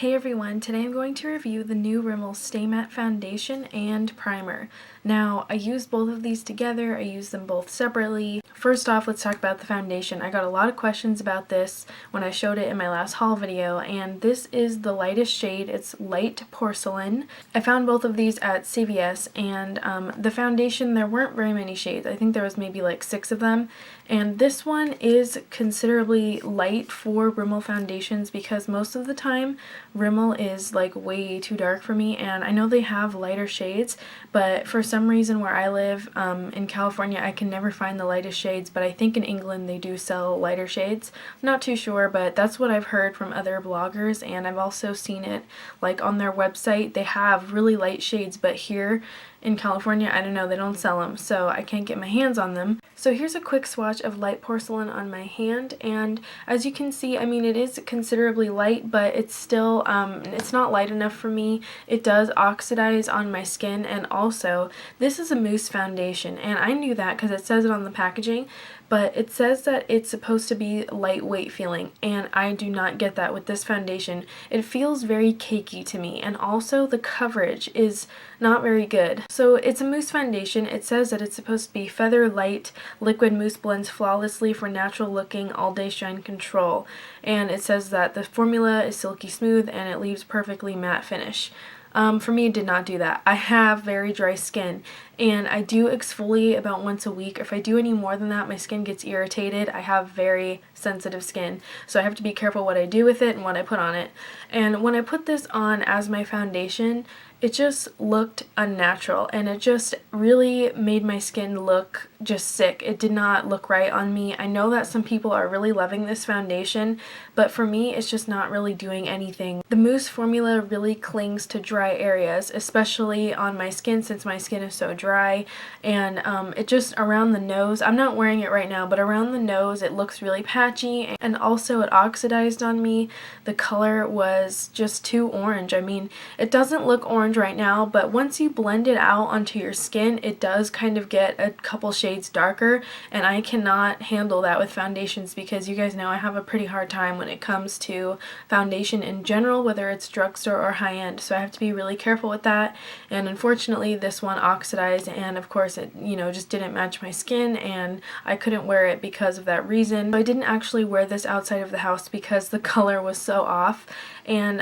Hey everyone, today I'm going to review the new Rimmel Stay Matte Foundation and Primer. Now, I used both of these together, I used them both separately. First off, let's talk about the foundation. I got a lot of questions about this when I showed it in my last haul video, and this is the lightest shade. It's Light Porcelain. I found both of these at CVS, and the foundation, there weren't very many shades. I think there was maybe like 6 of them, and this one is considerably light for Rimmel foundations because most of the time Rimmel is like way too dark for me, and I know they have lighter shades, but for some reason where I live in California I can never find the lightest shades, but I think in England they do sell lighter shades. I'm not too sure, but that's what I've heard from other bloggers, and I've also seen it like on their website. They have really light shades, but here in California, I don't know, they don't sell them, so I can't get my hands on them. So here's a quick swatch of Light Porcelain on my hand, and as you can see, I mean, it is considerably light, but it's still, it's not light enough for me. It does oxidize on my skin, and also, this is a mousse foundation, and I knew that because it says it on the packaging, but it says that it's supposed to be lightweight feeling, and I do not get that with this foundation. It feels very cakey to me, and also the coverage is not very good. So it's a mousse foundation. It says that it's supposed to be feather light, liquid mousse blends flawlessly for natural looking all-day shine control, and it says that the formula is silky smooth and it leaves perfectly matte finish. For me, it did not do that. I have very dry skin, and I do exfoliate about once a week. If I do any more than that, my skin gets irritated. I have very sensitive skin, so I have to be careful what I do with it and what I put on it. And when I put this on as my foundation, it just looked unnatural, and it just really made my skin look just sick. It did not look right on me. I know that some people are really loving this foundation, but for me, it's just not really doing anything. The mousse formula really clings to dry areas, especially on my skin since my skin is so dry, and it just around the nose, I'm not wearing it right now, but around the nose it looks really patchy, and also it oxidized on me. The color was just too orange. I mean, it doesn't look orange right now, but once you blend it out onto your skin, it does kind of get a couple shades darker, and I cannot handle that with foundations because you guys know I have a pretty hard time when it comes to foundation in general, whether it's drugstore or high-end, so I have to be really careful with that. And unfortunately this one oxidized, and of course it, you know, just didn't match my skin, and I couldn't wear it because of that reason. So I didn't actually wear this outside of the house because the color was so off. And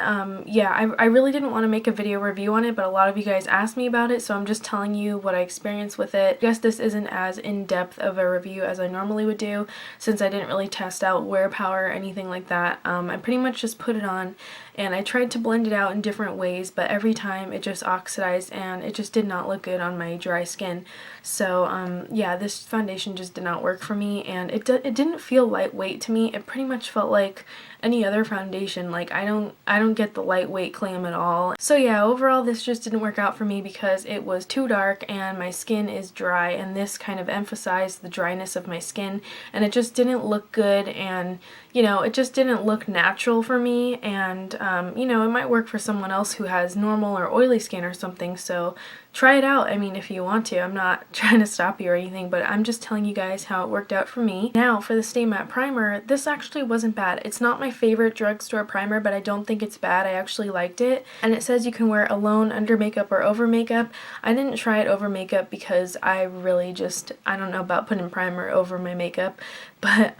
yeah, I really didn't want to make a video review on it, but a lot of you guys asked me about it, so I'm just telling you what I experienced with it. I guess this isn't as in-depth of a review as I normally would do, since I didn't really test out wear power or anything like that. I pretty much just put it on, and I tried to blend it out in different ways, but every time it just oxidized, and it just did not look good on my dry skin. So yeah, this foundation just did not work for me, and it didn't feel lightweight to me. It pretty much felt like any other foundation. Like I don't get the lightweight claim at all. So yeah, overall this just didn't work out for me because it was too dark and my skin is dry, and this kind of emphasized the dryness of my skin, and it just didn't look good, and you know, it just didn't look natural for me. And you know, it might work for someone else who has normal or oily skin or something, so try it out, I mean, if you want to. I'm not trying to stop you or anything, but I'm just telling you guys how it worked out for me. Now, for the Stay Matte Primer, this actually wasn't bad. It's not my favorite drugstore primer, but I don't think it's bad. I actually liked it. And it says you can wear alone, under makeup, or over makeup. I didn't try it over makeup because I really just, I don't know about putting primer over my makeup, but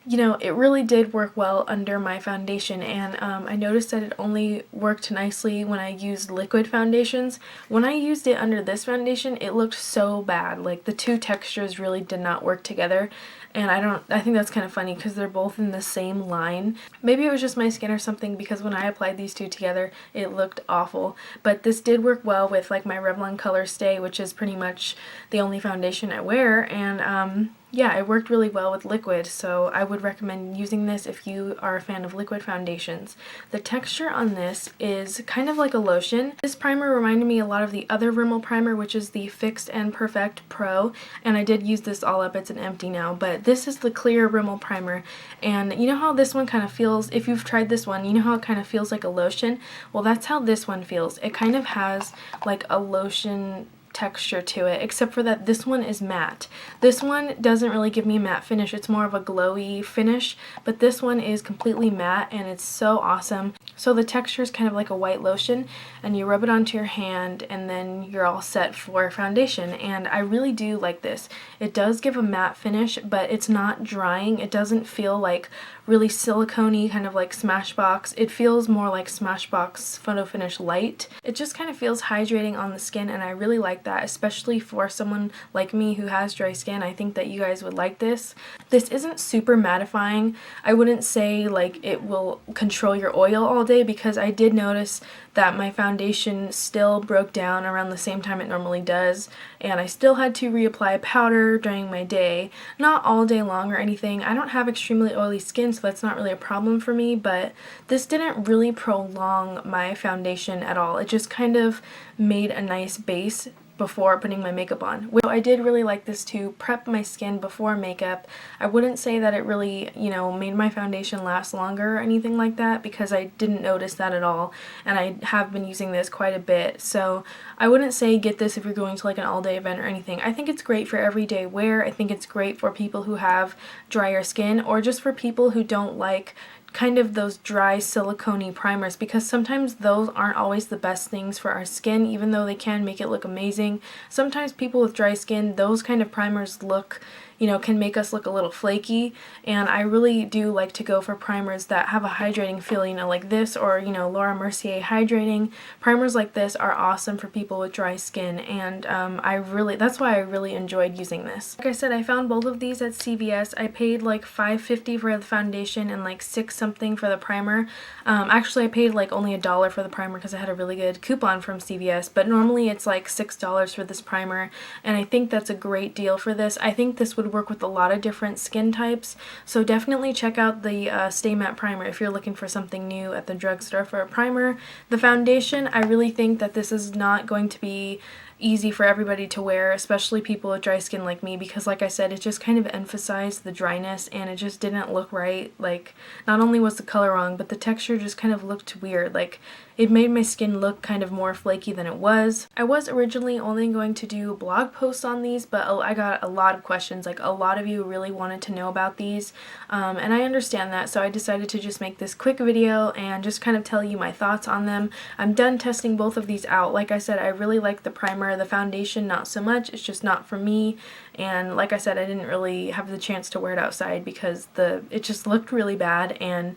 you know, it really did work well under my foundation, and I noticed that it only worked nicely when I used liquid foundations. When I used it under this foundation, it looked so bad. Like the two textures really did not work together, and I think that's kind of funny because they're both in the same line. Maybe it was just my skin or something, because when I applied these two together, it looked awful. But this did work well with like my Revlon Colorstay, which is pretty much the only foundation I wear, and yeah, it worked really well with liquid, so I would recommend using this if you are a fan of liquid foundations. The texture on this is kind of like a lotion. This primer reminded me a lot of the other Rimmel primer, which is the Fixed and Perfect Pro, and I did use this all up. It's an empty now, but this is the clear Rimmel primer, and you know how this one kind of feels, if you've tried this one, you know how it kind of feels like a lotion? Well, that's how this one feels. It kind of has like a lotion texture to it, except for that this one is matte. This one doesn't really give me a matte finish, it's more of a glowy finish, but this one is completely matte and it's so awesome. So the texture is kind of like a white lotion, and you rub it onto your hand and then you're all set for foundation, and I really do like this. It does give a matte finish, but it's not drying. It doesn't feel like really silicone-y, kind of like Smashbox. It feels more like Smashbox Photo Finish Light. It just kind of feels hydrating on the skin, and I really like that, especially for someone like me who has dry skin. I think that you guys would like this. This isn't super mattifying. I wouldn't say like it will control your oil all day, because I did notice that my foundation still broke down around the same time it normally does, and I still had to reapply powder during my day. Not all day long or anything. I don't have extremely oily skin, so that's not really a problem for me, but this didn't really prolong my foundation at all. It just kind of made a nice base before putting my makeup on. So I did really like this to prep my skin before makeup. I wouldn't say that it really, you know, made my foundation last longer or anything like that, because I didn't notice that at all, and I have been using this quite a bit. So I wouldn't say get this if you're going to like an all-day event or anything. I think it's great for everyday wear. I think it's great for people who have drier skin, or just for people who don't like kind of those dry silicone-y primers, because sometimes those aren't always the best things for our skin, even though they can make it look amazing. Sometimes people with dry skin, those kind of primers look, you know, can make us look a little flaky, and I really do like to go for primers that have a hydrating feel, you know, like this, or, you know, Laura Mercier hydrating. Primers like this are awesome for people with dry skin, and that's why I really enjoyed using this. Like I said, I found both of these at CVS. I paid like $5.50 for the foundation and like $6 something for the primer. Actually, I paid like only $1 for the primer because I had a really good coupon from CVS, but normally it's like $6 for this primer, and I think that's a great deal for this. I think this would work with a lot of different skin types, so definitely check out the Stay Matte Primer if you're looking for something new at the drugstore for a primer. The foundation, I really think that this is not going to be easy for everybody to wear, especially people with dry skin like me, because like I said, it just kind of emphasized the dryness and it just didn't look right. Like, not only was the color wrong, but the texture just kind of looked weird. Like, it made my skin look kind of more flaky than it was. I was originally only going to do blog posts on these, but I got a lot of questions. Like, a lot of you really wanted to know about these, and I understand that, so I decided to just make this quick video and just kind of tell you my thoughts on them. I'm done testing both of these out. Like I said, I really like the primer. The foundation, not so much. It's just not for me, and like I said, I didn't really have the chance to wear it outside because it just looked really bad, and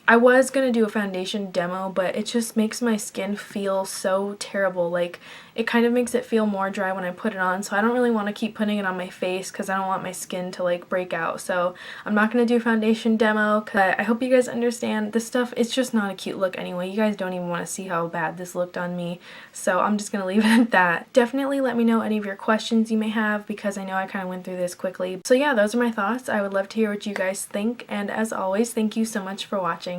I was going to do a foundation demo, but it just makes my skin feel so terrible. Like, it kind of makes it feel more dry when I put it on, so I don't really want to keep putting it on my face because I don't want my skin to like break out. So I'm not going to do a foundation demo, because I hope you guys understand this stuff. It's just not a cute look anyway. You guys don't even want to see how bad this looked on me, so I'm just going to leave it at that. Definitely let me know any of your questions you may have, because I know I kind of went through this quickly. So yeah, those are my thoughts. I would love to hear what you guys think, and as always, thank you so much for watching.